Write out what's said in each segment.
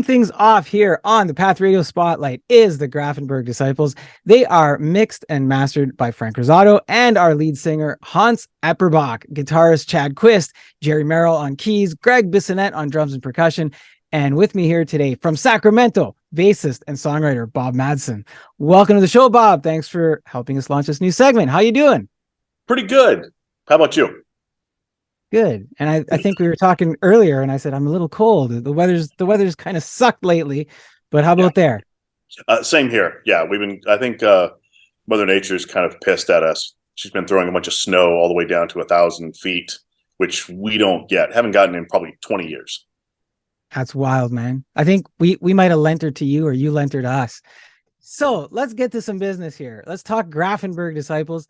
things off here on the Path Radio Spotlight is the Grafenberg Disciples. They are mixed and mastered by Frank Rosato and our lead singer, Hans Epperbach, guitarist Chad Quist, Jerry Merrill on keys, Greg Bissonette on drums and percussion. And with me here today from Sacramento, bassist and songwriter Bob Madsen. Welcome to the show, Bob. Thanks for helping us launch this new segment. How you doing? Pretty good. How about you? Good. And I think we were talking earlier and I said, I'm a little cold. The weather's kind of sucked lately, but how about there? Same here. Yeah. I think Mother Nature's kind of pissed at us. She's been throwing a bunch of snow all the way down to 1,000 feet, which we haven't gotten in probably 20 years. That's wild, man. I think we might have lent her to you or you lent her to us. So let's get to some business here. Let's talk Grafenberg Disciples.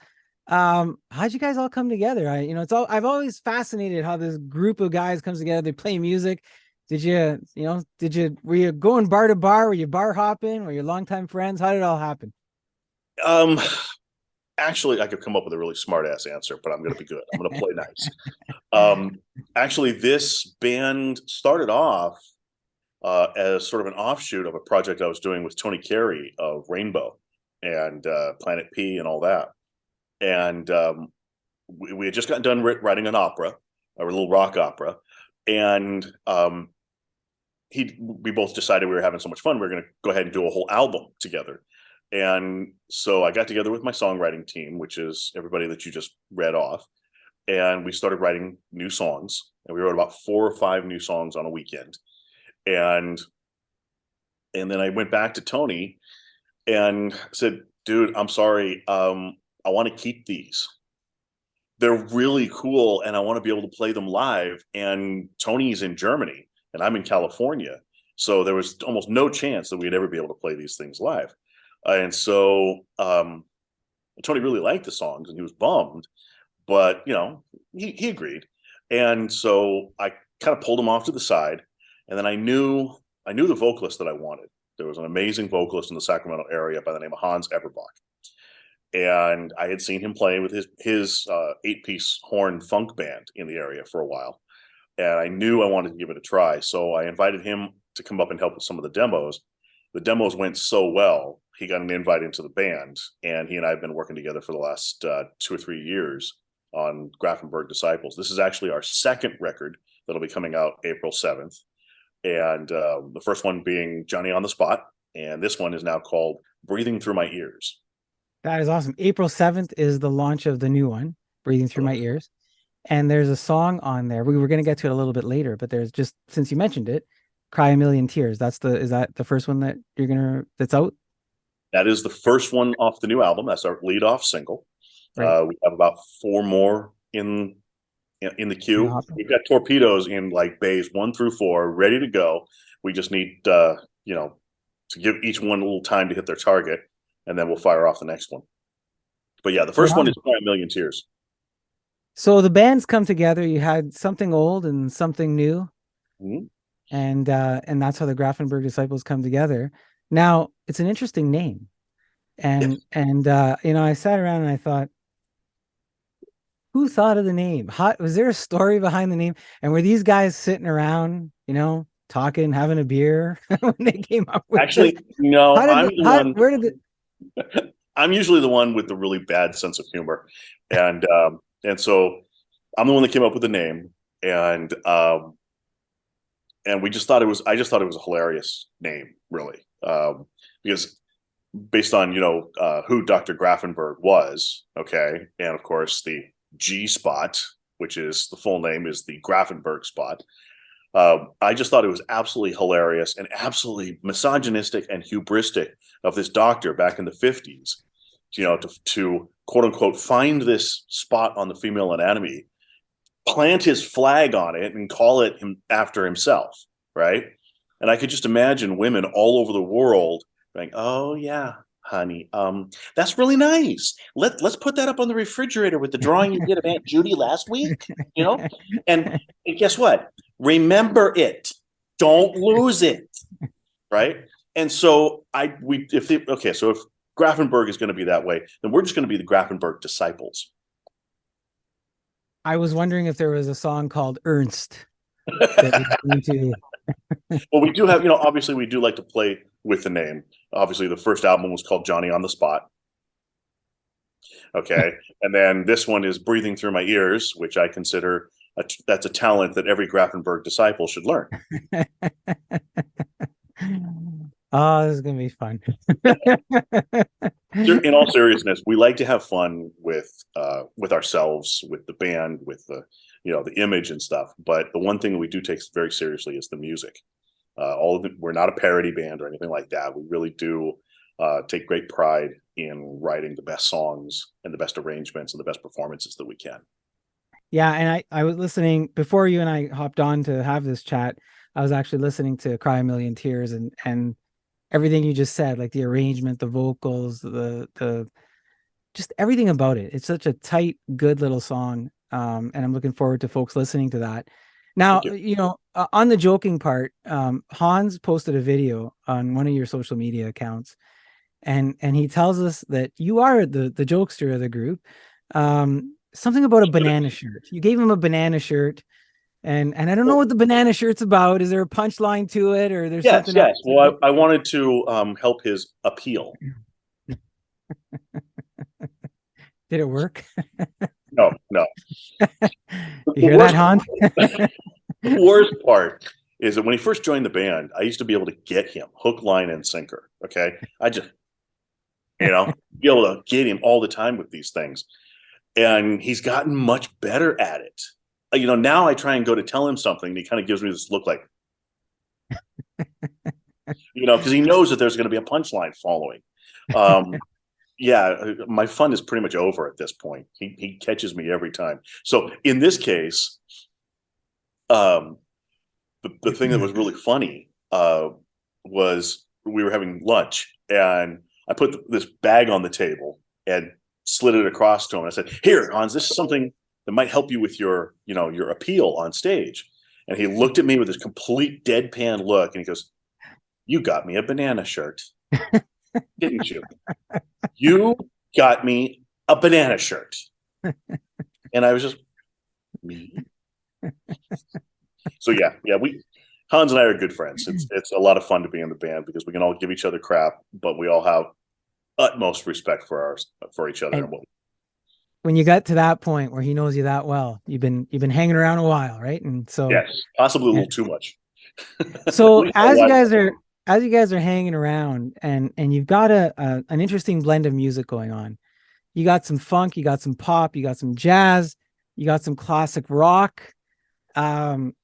How'd you guys all come together? I've always fascinated how this group of guys comes together. They play music. Were you going bar to bar? Were you bar hopping? Were you longtime friends? How did it all happen? Actually, I could come up with a really smart ass answer, but I'm going to be good. I'm going to play nice. Actually, this band started off as sort of an offshoot of a project I was doing with Tony Carey of Rainbow and Planet P and all that. And we had just gotten done writing an opera, a little rock opera, and we both decided we were having so much fun we were going to go ahead and do a whole album together. And so I got together with my songwriting team, which is everybody that you just read off, and we started writing new songs. And we wrote about 4 or 5 new songs on a weekend. And then I went back to Tony and said, "Dude, I'm sorry. I want to keep these. They're really cool, and I want to be able to play them live." And Tony's in Germany, and I'm in California, so there was almost no chance that we'd ever be able to play these things live. And so Tony really liked the songs, and he was bummed, but he agreed. And so I kind of pulled him off to the side, and then I knew the vocalist that I wanted. There was an amazing vocalist in the Sacramento area by the name of Hans Epperbach. And I had seen him play with his 8-piece horn funk band in the area for a while. And I knew I wanted to give it a try. So I invited him to come up and help with some of the demos. The demos went so well, he got an invite into the band. And he and I have been working together for the last 2 or 3 years on Grafenberg Disciples. This is actually our second record that'll be coming out April 7th. And the first one being Johnny on the Spot. And this one is now called Breathing Through My Ears. That is awesome. April 7th is the launch of the new one, Breathing Through My Ears. And there's a song on there. We were going to get to it a little bit later, but there's just, since you mentioned it, Cry a Million Tears. Is that the first one that's out? That is the first one off the new album. That's our lead off single. Right. We have about 4 more in the queue. Awesome. We've got torpedoes in like bays 1 through 4 ready to go. We just need, to give each one a little time to hit their target. And then we'll fire off the next one. But yeah, the first one is Cry a Million Tears. So the bands come together. You had something old and something new. Mm-hmm. And that's how the Grafenberg Disciples come together. Now, it's an interesting name. And I sat around and I thought, who thought of the name? Was there a story behind the name? And were these guys sitting around, talking, having a beer when they came up with Actually, this? No, I'm usually the one with the really bad sense of humor, and so I'm the one that came up with the name, and we just thought I just thought it was a hilarious name, really, because based on who Dr. Grafenberg was, okay, and of course the G spot, which is the full name, is the Grafenberg spot. I just thought it was absolutely hilarious and absolutely misogynistic and hubristic of this doctor back in the 50s, to quote unquote find this spot on the female anatomy, plant his flag on it, and call it after himself, right? And I could just imagine women all over the world going, "Oh yeah, honey, that's really nice. Let's put that up on the refrigerator with the drawing you did of Aunt Judy last week, and guess what? Remember it. Don't lose it." Right? And so if Grafenberg is going to be that way, then we're just going to be the Grafenberg Disciples. I was wondering if there was a song called Ernst that was going to Well, we do have, you know, obviously we do like to play with the name. Obviously, the first album was called Johnny on the Spot. Okay. And then this one is Breathing Through My Ears, which I consider that's a talent that every Grafenberg disciple should learn. Oh, this is gonna be fun. In all seriousness, we like to have fun with ourselves, with the band, with the, you know, the image and stuff. But the one thing that we do take very seriously is the music. We're not a parody band or anything like that. We really do take great pride in writing the best songs and the best arrangements and the best performances that we can. Yeah, and I was listening before you and I hopped on to have this chat. I was actually listening to Cry a Million Tears, and everything you just said, like the arrangement, the vocals, the just everything about it. It's such a tight, good little song. And I'm looking forward to folks listening to that. Now, Thank you. you know, on the joking part, Hans posted a video on one of your social media accounts, and he tells us that you are the jokester of the group. Something about a banana shirt. You gave him a banana shirt, and I don't know what the banana shirt's about. Is there a punchline to it, or there's Yes, something else? yes. Well, I wanted to help his appeal. Did it work? No, no. You The hear that, worst, Hans? the worst part is that when he first joined the band, I used to be able to get him hook, line, and sinker. Okay, I just, you know, be able to get him all the time with these things, and he's gotten much better at it. You know, now I try and go to tell him something, and he kind of gives me this look like, you know, because he knows that there's going to be a punchline following. Um, yeah, my fun is pretty much over at this point. He catches me every time. So in this case, um, the thing that was really funny was we were having lunch and I put this bag on the table and slid it across to him. I said, "Here, Hans, this is something that might help you with your, you know, your appeal on stage." And he looked at me with this complete deadpan look and he goes, "You got me a banana shirt, didn't you? You got me a banana shirt." And I was just, me? So yeah, we Hans and I are good friends. It's a lot of fun to be in the band because we can all give each other crap, but we all have utmost respect for each other And and what. when you got to that point where he knows you that well, you've been hanging around a while, right? And so, Yes, possibly a yeah. little too much. At So least my wife. as you guys are hanging around, and you've got an interesting blend of music going on. You got some funk, you got some pop, you got some jazz, you got some classic rock. Um,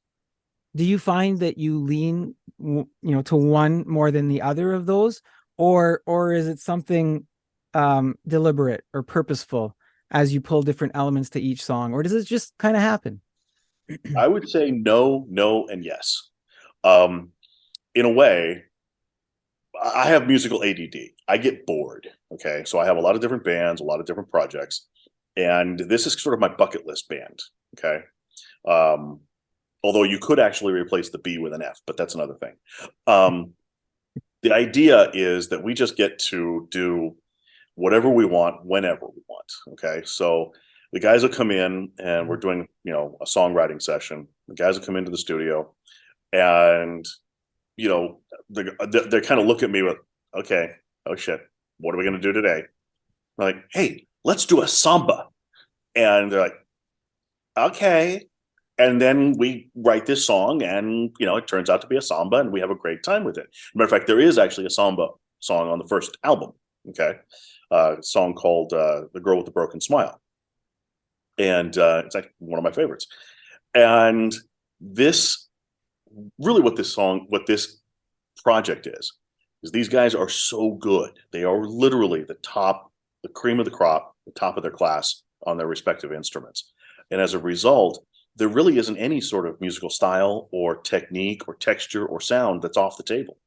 do you find that you lean, to one more than the other of those, or is it something deliberate or purposeful as you pull different elements to each song, or does it just kind of happen? I would say no, no, and yes. Um, in a way, I have musical ADD. I get bored. Okay, so I have a lot of different bands, a lot of different projects, and this is sort of my bucket list band. Okay, um, although you could actually replace the B with an F, but that's another thing. Um, the idea is that we just get to do whatever we want whenever we want. Okay, so the guys will come in and we're doing, you know, a songwriting session. The guys will come into the studio and, you know, they're kind of looking at me with, okay, oh shit, what are we going to do today? I'm like, hey, let's do a samba. And they're like, okay. And then we write this song and, you know, it turns out to be a samba and we have a great time with it. Matter of fact, there is actually a samba song on the first album. Okay. A song called The Girl with the Broken Smile. And it's like one of my favorites. And this really what this project is these guys are so good. They are literally the cream of the crop, the top of their class on their respective instruments. And as a result, there really isn't any sort of musical style or technique or texture or sound that's off the table.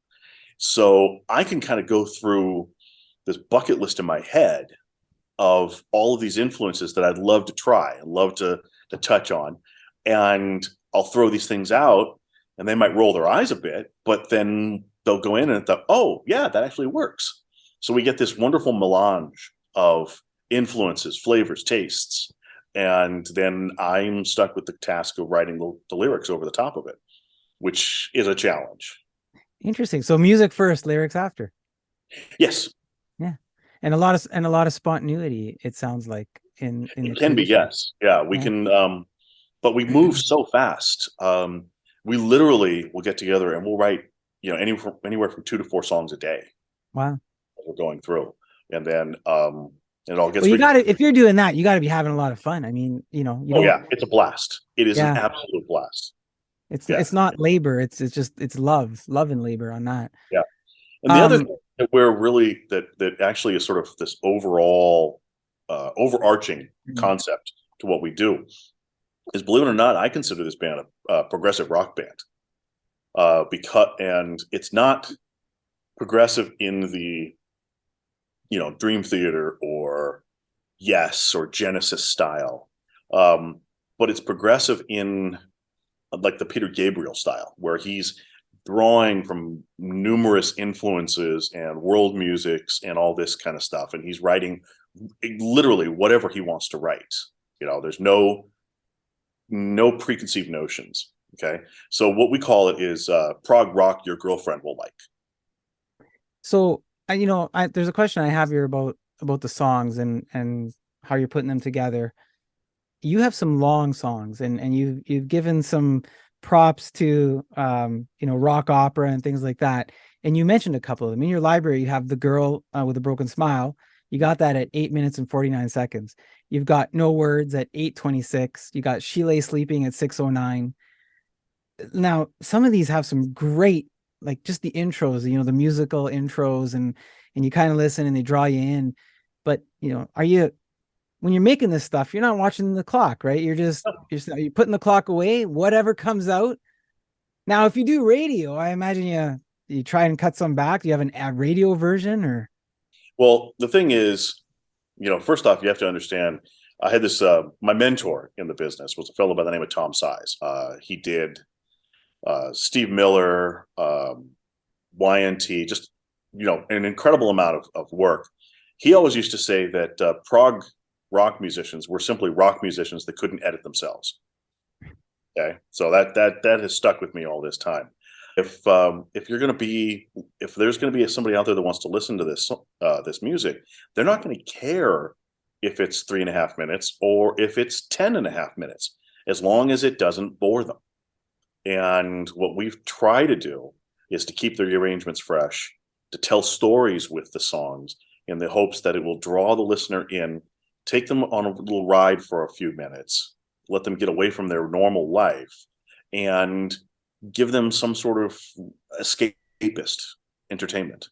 So I can kind of go through this bucket list in my head of all of these influences that I'd love to try and love to touch on. And I'll throw these things out and they might roll their eyes a bit, but then they'll go in and thought, oh yeah, that actually works. So we get this wonderful melange of influences, flavors, tastes. And then I'm stuck with the task of writing the lyrics over the top of it. which is a challenge. Interesting. So music first, lyrics after. Yes. Yeah. And a lot of spontaneity, it sounds like in the It can be, creation. yes. Yeah, we Yeah. can, but we move so fast. We literally will get together and we'll write, anywhere from 2 to 4 songs a day Wow. as we're going through. And then it all Well, gets you got re- to, if you're doing that, you got to be having a lot of fun. I mean, you Oh don't, yeah, it's a blast. It is an yeah, absolute blast. Yeah, it's not labor. It's just, it's love and labor on that. yeah. And the other Um, thing that we're really that actually is sort of this overall overarching concept to what we do is, believe it or not, I consider this band a progressive rock band. Because and it's not progressive in the Dream Theater or Yes or Genesis style, but it's progressive in like the Peter Gabriel style, where he's drawing from numerous influences and world musics and all this kind of stuff, and he's writing literally whatever he wants to write. There's no preconceived notions. Okay, so what we call it is prog rock your girlfriend will like. so there's a question I have here about the songs and how you're putting them together. You have some long songs, and you've given some props to rock opera and things like that. And you mentioned a couple of them in your library. You have The Girl with a Broken Smile. You got that at 8 minutes and 49 seconds. You've got No Words at 8:26. You got She Lay Sleeping at 6:09. Now, some of these have some great, like, just the intros, the musical intros, and you kind of listen and they draw you in. But are you, when you're making this stuff, you're not watching the clock, right? You're putting the clock away, whatever comes out. Now, if you do radio, I imagine you try and cut some back. Do you have a radio version or? Well, the thing is, first off, you have to understand. I had this. My mentor in the business was a fellow by the name of Tom Size. He did Steve Miller, YNT, just an incredible amount of work. He always used to say that prog rock musicians were simply rock musicians that couldn't edit themselves. Okay, so that has stuck with me all this time. If you're going to be, if there's going to be somebody out there that wants to listen to this music, they're not going to care if it's 3.5 minutes or if it's 10.5 minutes, as long as it doesn't bore them. And what we've tried to do is to keep the arrangements fresh, to tell stories with the songs in the hopes that it will draw the listener in, take them on a little ride for a few minutes, let them get away from their normal life, and give them some sort of escapist entertainment.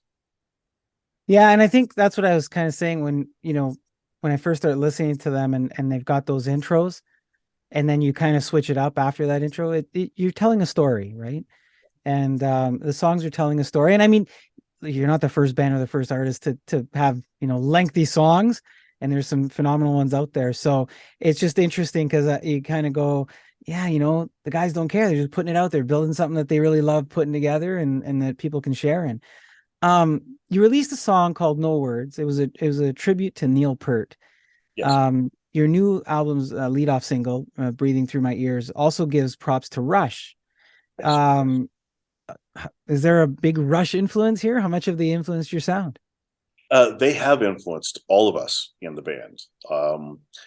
Yeah, and I think that's what I was kind of saying when I first started listening to them, and they've got those intros, and then you kind of switch it up after that intro. You're telling a story, right? And the songs are telling a story. And I mean, you're not the first band or the first artist to have lengthy songs, and there's some phenomenal ones out there. So it's just interesting because you kind of go, yeah, the guys don't care. They're just putting it out there, building something that they really love putting together, and that people can share in. You released a song called No Words. It was a tribute to Neil Peart. Yes. Your new album's lead-off single, Breathing Through My Ears, also gives props to Rush. Yes. Um, is there a big Rush influence here? How much have they influenced your sound? They have influenced all of us in the band.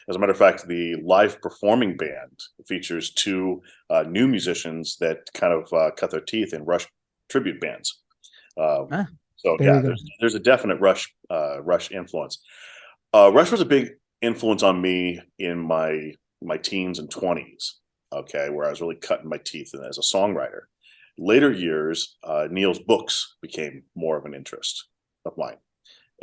As a matter of fact, the live performing band features two new musicians that kind of cut their teeth in Rush tribute bands. Um, Ah, so there we yeah, go. there's a definite Rush influence. Rush was a big influence on me in my teens and 20s. Okay, where I was really cutting my teeth as a songwriter. Later years, Neil's books became more of an interest of mine.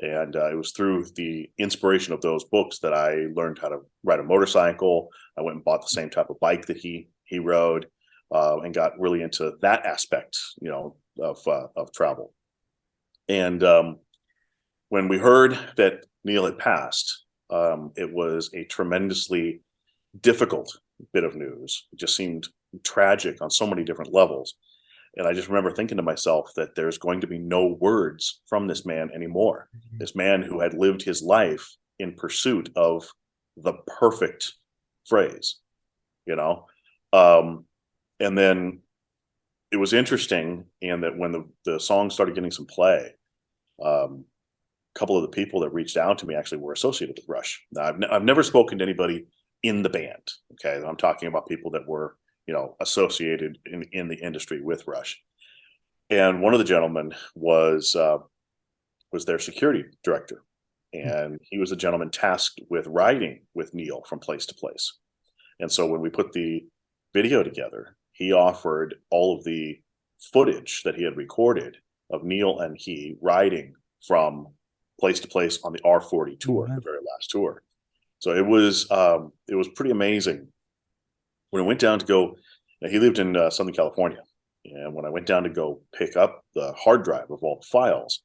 And it was through the inspiration of those books that I learned how to ride a motorcycle. I went and bought the same type of bike that he rode, and got really into that aspect, of travel. And when we heard that Neil had passed, it was a tremendously difficult bit of news. It just seemed tragic on so many different levels. And I just remember thinking to myself that there's going to be no words from this man anymore. This man who had lived his life in pursuit of the perfect phrase, you know? And then it was interesting in that when the song started getting some play, a couple of the people that reached out to me actually were associated with Rush. Now, I've never spoken to anybody in the band. Okay, I'm talking about people that were, associated in the industry with Rush. And one of the gentlemen was their security director, and he was a gentleman tasked with riding with Neil from place to place. And so when we put the video together, he offered all of the footage that he had recorded of Neil and he riding from place to place on the R40 tour, the very last tour. So it was pretty amazing. When I went down to go, he lived in Southern California, and when I went down to go pick up the hard drive of all the files,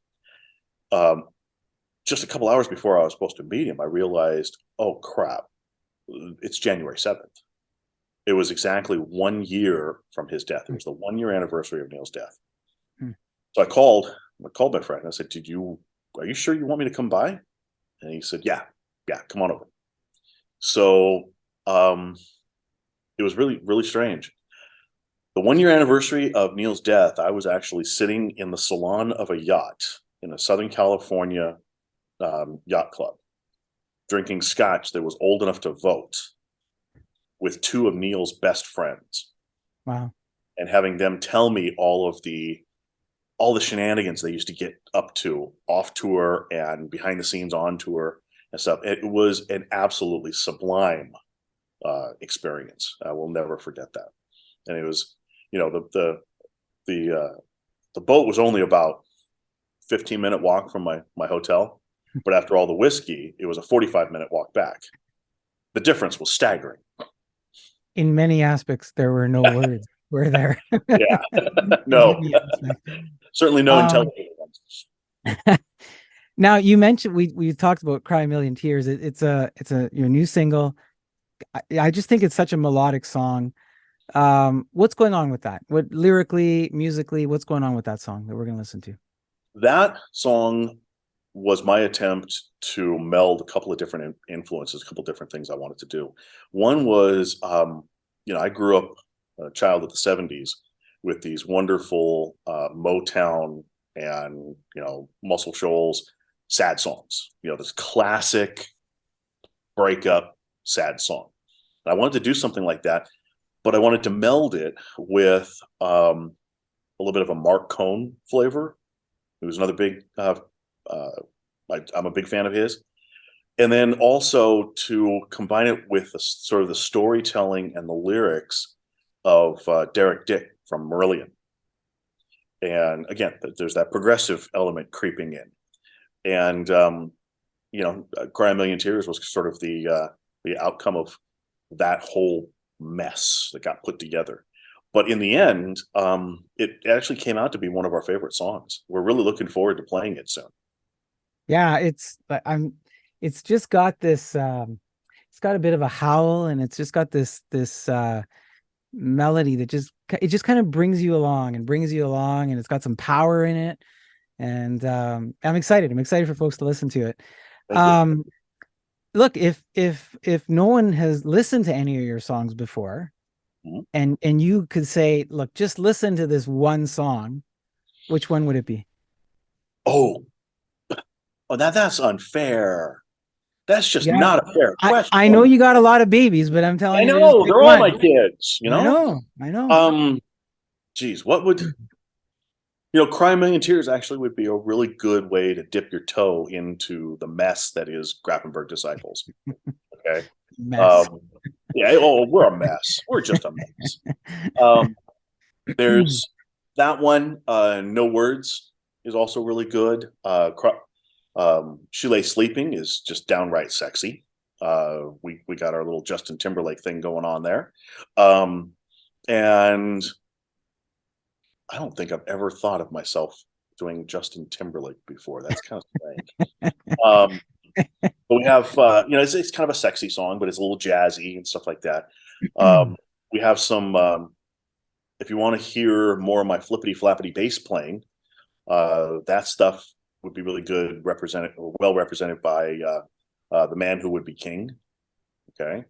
just a couple hours before I was supposed to meet him, I realized, oh crap, it's January 7th. It was exactly 1 year from his death. It was the 1 year anniversary of Neil's death. So I called my friend. I said, are you sure you want me to come by? And he said, yeah, come on over. So it was really, really strange. The 1 year anniversary of Neil's death, I was actually sitting in the salon of a yacht in a Southern California yacht club, drinking scotch that was old enough to vote with two of Neil's best friends. Wow. And having them tell me all the shenanigans they used to get up to off tour and behind the scenes on tour and stuff. It was an absolutely sublime experience. I will never forget that. And it was, the boat was only about 15-minute walk from my hotel, but after all the whiskey, it was a 45-minute walk back. The difference was staggering. In many aspects, there were no words, were there? Yeah, no, certainly no intelligent ones. Now you mentioned we talked about "Cry a Million Tears." It's your new single. I just think it's such a melodic song. What's going on with that? What lyrically, musically, what's going on with that song that we're going to listen to? That song was my attempt to meld a couple of different influences, a couple of different things I wanted to do. One was, I grew up a child of the 70s with these wonderful Motown and, Muscle Shoals sad songs, this classic breakup sad song. And I wanted to do something like that, but I wanted to meld it with a little bit of a Mark Cohn flavor. It was another big I'm a big fan of his. And then also to combine it with sort of the storytelling and the lyrics of Derek Dick from Marillion. And again, there's that progressive element creeping in. And, Cry a Million Tears was sort of the outcome of that whole mess that got put together. But in the end, it actually came out to be one of our favorite songs. We're really looking forward to playing it soon. Yeah, it's just got this it's got a bit of a howl, and it's just got this melody that just kind of brings you along, and it's got some power in it. And I'm excited for folks to listen to it. Look, if no one has listened to any of your songs before, and you could say, look, just listen to this one song, which one would it be? Oh, that's unfair. That's just not a fair question. I know you got a lot of babies, but I'm telling you, I know they're all my kids. I know. Geez, what would Cry a Million Tears actually would be a really good way to dip your toe into the mess that is Grafenberg Disciples. Okay. Mess. Yeah. Oh, we're a mess. We're just a mess. There's that one. No Words is also really good. She Lay Sleeping is just downright sexy. We got our little Justin Timberlake thing going on there. And I don't think I've ever thought of myself doing Justin Timberlake before. That's kind of strange. But we have, it's kind of a sexy song, but it's a little jazzy and stuff like that. We have some, if you want to hear more of my flippity flappity bass playing, that stuff would be really good, well represented by The Man Who Would Be King. Okay.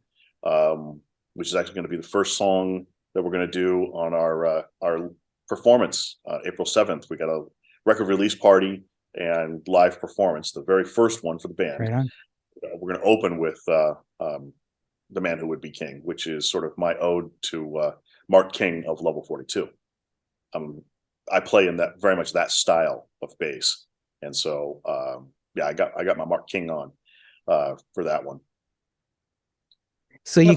Which is actually going to be the first song that we're going to do on our performance, April 7th. We got a record release party and live performance, the very first one for the band. Right on. We're going to open with The Man Who Would Be King, which is sort of my ode to Mark King of Level 42. I play in that very much that style of bass, and so yeah, I got my Mark King on for that one. So you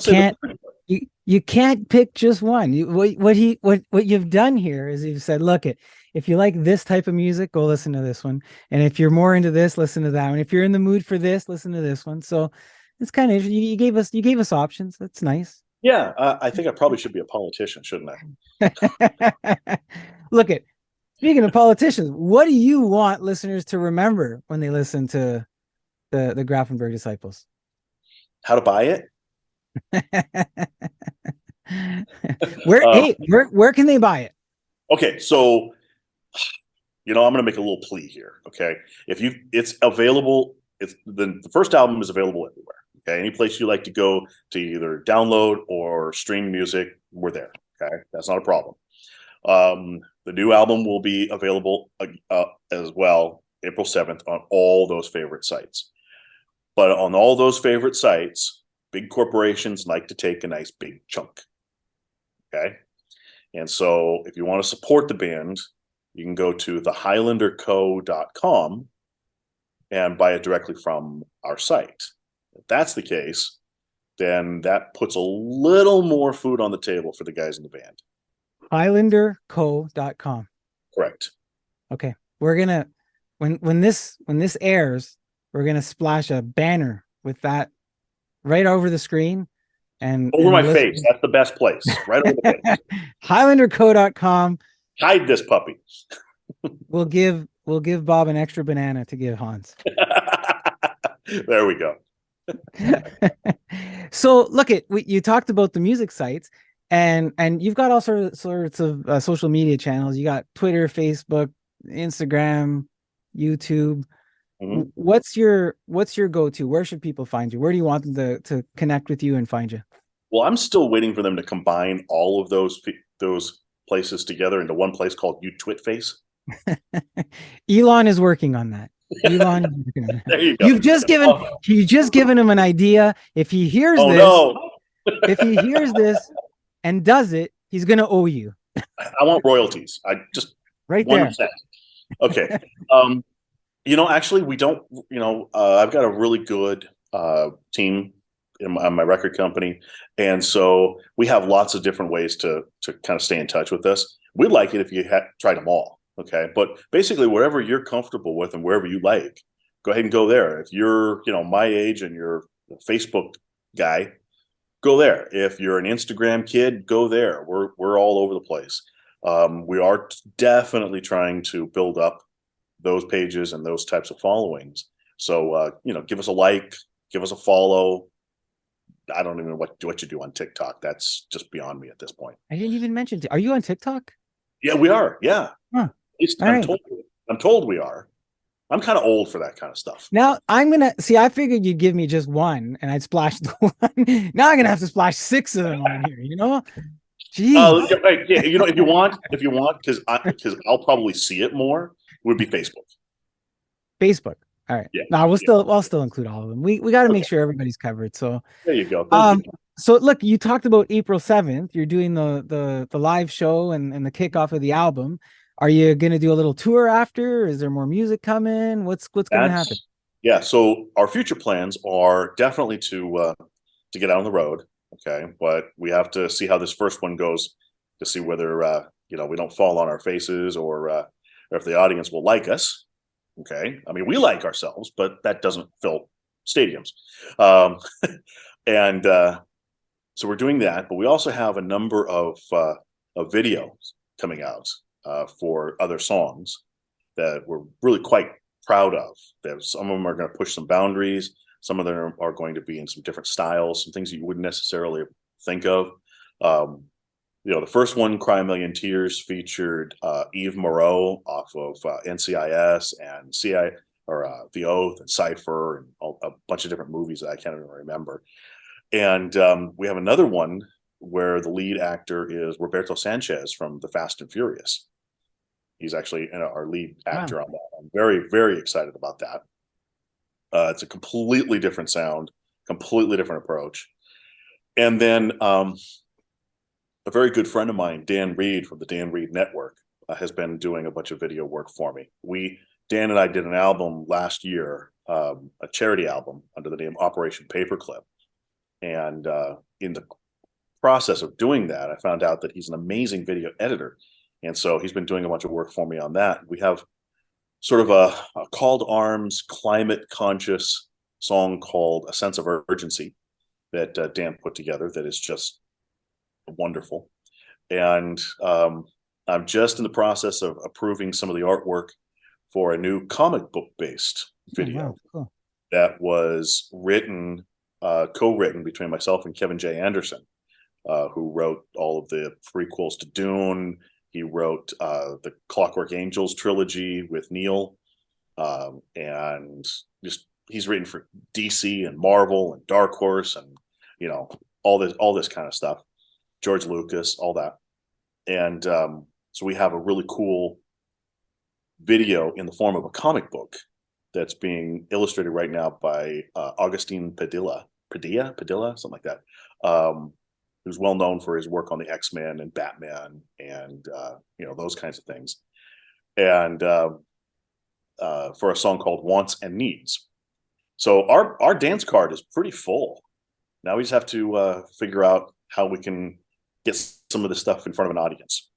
can't pick just one. What you've done here is you've said, look, if you like this type of music, go listen to this one, and if you're more into this, listen to that one. If you're in the mood for this, listen to this one. So it's kind of interesting. You gave us options. That's nice. Yeah, I think I probably should be a politician, shouldn't I? Look at. Speaking of politicians, what do you want listeners to remember when they listen to the Grafenberg Disciples? How to buy it? Where can they buy it? Okay, so I'm going to make a little plea here. Okay, it's available. It's the first album is available everywhere. Okay, any place you like to go to either download or stream music, we're there. Okay, that's not a problem. The new album will be available as well, April 7th, on all those favorite sites. But on all those favorite sites, big corporations like to take a nice big chunk. Okay? And so if you want to support the band, you can go to thehighlanderco.com and buy it directly from our site. If that's the case, then that puts a little more food on the table for the guys in the band. highlanderco.com. Correct. Okay. We're gonna when this airs, we're gonna splash a banner with that right over the screen and over my face. That's the best place. Right over the face. highlanderco.com. Hide this puppy. We'll give Bob an extra banana to give Hans. There we go. So look you talked about the music sites. And you've got all sorts of social media channels. You got Twitter, Facebook, Instagram, YouTube. Mm-hmm. What's your go-to? Where should people find you? Where do you want them to connect with you and find you? Well, I'm still waiting for them to combine all of those places together into one place called UTwitface. Elon is working on that. Elon is working on that. There you go. You've just given him an idea. If he hears if he hears this and does it, he's going to owe you. I want royalties. I just right 1%. There. Okay. Actually, we don't. I've got a really good team on my record company, and so we have lots of different ways to kind of stay in touch with us. We'd like it if you had tried them all. Okay, but basically, wherever you're comfortable with and wherever you like, go ahead and go there. If you're my age and you're a Facebook guy, go there. If you're an Instagram kid, go there. We're all over the place. We are definitely trying to build up those pages and those types of followings. So give us a like, give us a follow. I don't even know what you do on TikTok. That's just beyond me at this point. I didn't even mention. Are you on TikTok? Yeah, we are. Yeah. Huh. I'm told we are. I'm kind of old for that kind of stuff. Now I'm gonna see. I figured you'd give me just one, and I'd splash the one. Now I'm gonna have to splash 6 of them on here. Jeez. If you want, because I'll probably see it more. Would be Facebook. Facebook. All right. Yeah. No, I'll still include all of them. We got to make sure everybody's covered. So there you go. Thank you. So look, you talked about April 7th. You're doing the live show and the kickoff of the album. Are you going to do a little tour after? Is there more music coming? What's going to happen? Yeah. So our future plans are definitely to get out on the road. Okay. But we have to see how this first one goes to see whether, we don't fall on our faces or if the audience will like us. Okay. I mean, we like ourselves, but that doesn't fill stadiums. So we're doing that, but we also have a number of videos coming out for other songs that we're really quite proud of. Some of them are going to push some boundaries. Some of them are going to be in some different styles, some things that you wouldn't necessarily think of. The first one, Cry a Million Tears, featured Eve Mauro off of NCIS and The Oath and Cypher and a bunch of different movies that I can't even remember. And we have another one where the lead actor is Roberto Sanchez from The Fast and Furious. He's actually our lead actor on that. I'm very, very excited about that. It's a completely different sound, completely different approach. And then a very good friend of mine, Dan Reed from the Dan Reed Network, has been doing a bunch of video work for me. Dan and I did an album last year, a charity album under the name Operation Paperclip. And in the process of doing that, I found out that he's an amazing video editor. And so he's been doing a bunch of work for me on that. We have sort of a call to arms, climate conscious song called A Sense of Urgency that Dan put together that is just wonderful. And I'm just in the process of approving some of the artwork for a new comic book based video cool. that was co-written between myself and Kevin J. Anderson, who wrote all of the prequels to Dune. He wrote the Clockwork Angels trilogy with Neil, and just he's written for DC and Marvel and Dark Horse and all this kind of stuff. George Lucas, all that, and so we have a really cool video in the form of a comic book that's being illustrated right now by Augustine Padilla, something like that. Who's well known for his work on the X-Men and Batman and those kinds of things, and for a song called Wants and Needs. So our dance card is pretty full. Now we just have to figure out how we can get some of this stuff in front of an audience.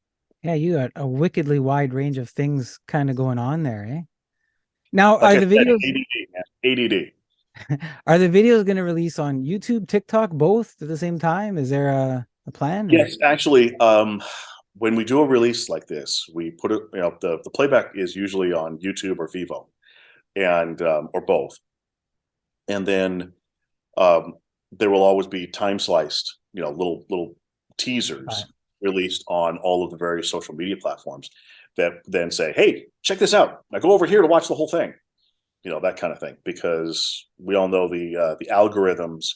Yeah, you got a wickedly wide range of things kind of going on there, eh? Now, like are the videos ADD? Are the videos going to release on YouTube, TikTok, both at the same time? Is there a plan? Yes, actually, when we do a release like this, we put it, the playback is usually on YouTube or Vivo, and or both. And then there will always be time sliced, little teasers released on all of the various social media platforms that then say, hey, check this out. Now go over here to watch the whole thing. That kind of thing, because we all know the algorithms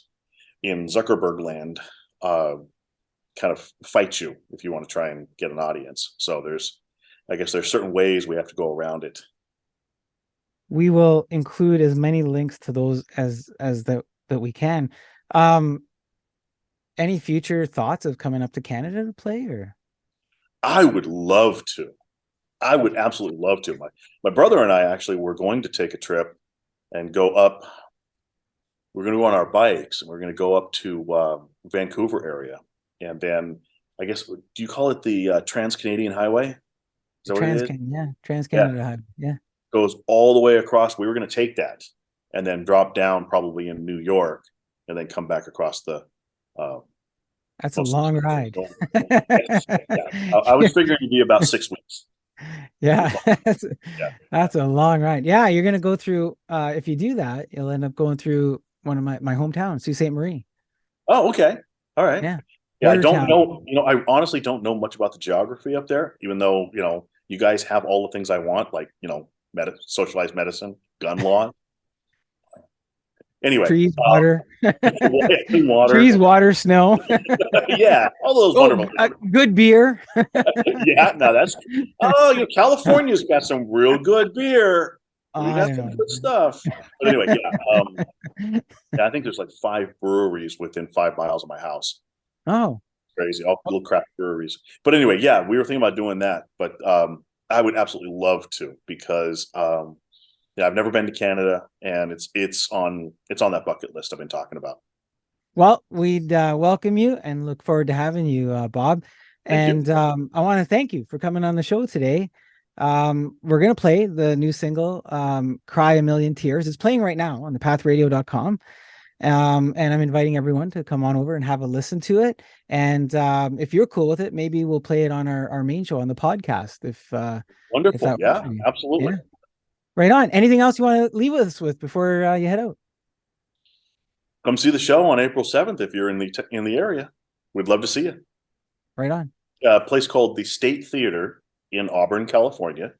in Zuckerberg land kind of fight you if you want to try and get an audience. So there's certain ways we have to go around it. We will include as many links to those as that we can. Any future thoughts of coming up to Canada to play? Or I would love to. I would absolutely love to. My brother and I actually were going to take a trip and go up. We're going to go on our bikes and we're going to go up to Vancouver area. And then I guess, do you call it the Trans-Canadian Highway? Is that what it is? Yeah, Trans-Canada Highway. Yeah. Goes all the way across. We were going to take that and then drop down probably in New York and then come back across the that's a long ride. Yes. Yeah. I was figuring it'd be about 6 weeks. Yeah, that's a long ride. Yeah, you're gonna go through. If you do that, you'll end up going through one of my hometown, Sault Ste. Marie. Oh, okay, all right. Yeah. I don't know. I honestly don't know much about the geography up there. Even though you guys have all the things I want, like socialized medicine, gun law. Anyway, trees, water, water, trees, water, snow. Yeah, all those wonderful. Good beer. Yeah, no, that's California's got some real good beer. We got some good stuff. But anyway, I think there's like 5 breweries within 5 miles of my house. Oh, crazy! All little craft breweries. But anyway, we were thinking about doing that. But I would absolutely love to, because I've never been to Canada, and it's on that bucket list I've been talking about. Well, we'd welcome you and look forward to having you, Bob. And I want to thank you for coming on the show today. We're going to play the new single, Cry a Million Tears. It's playing right now on thepathradio.com. And I'm inviting everyone to come on over and have a listen to it. And if you're cool with it, maybe we'll play it on our main show on the podcast. Wonderful. Yeah, absolutely. Yeah. Right on. Anything else you want to leave us with before you head out? Come see the show on April 7th if you're in the area. We'd love to see you. Right on. A place called the State Theater in Auburn, California,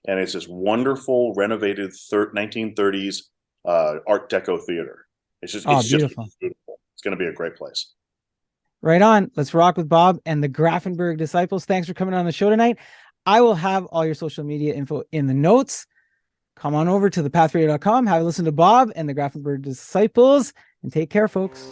and it's this wonderful renovated 1930s Art Deco theater. It's just beautiful. Beautiful. It's going to be a great place. Right on. Let's rock with Bob and the Grafenberg Disciples. Thanks for coming on the show tonight. I will have all your social media info in the notes. Come on over to thepathradio.com, have a listen to Bob and the Grafenberg Disciples, and take care, folks.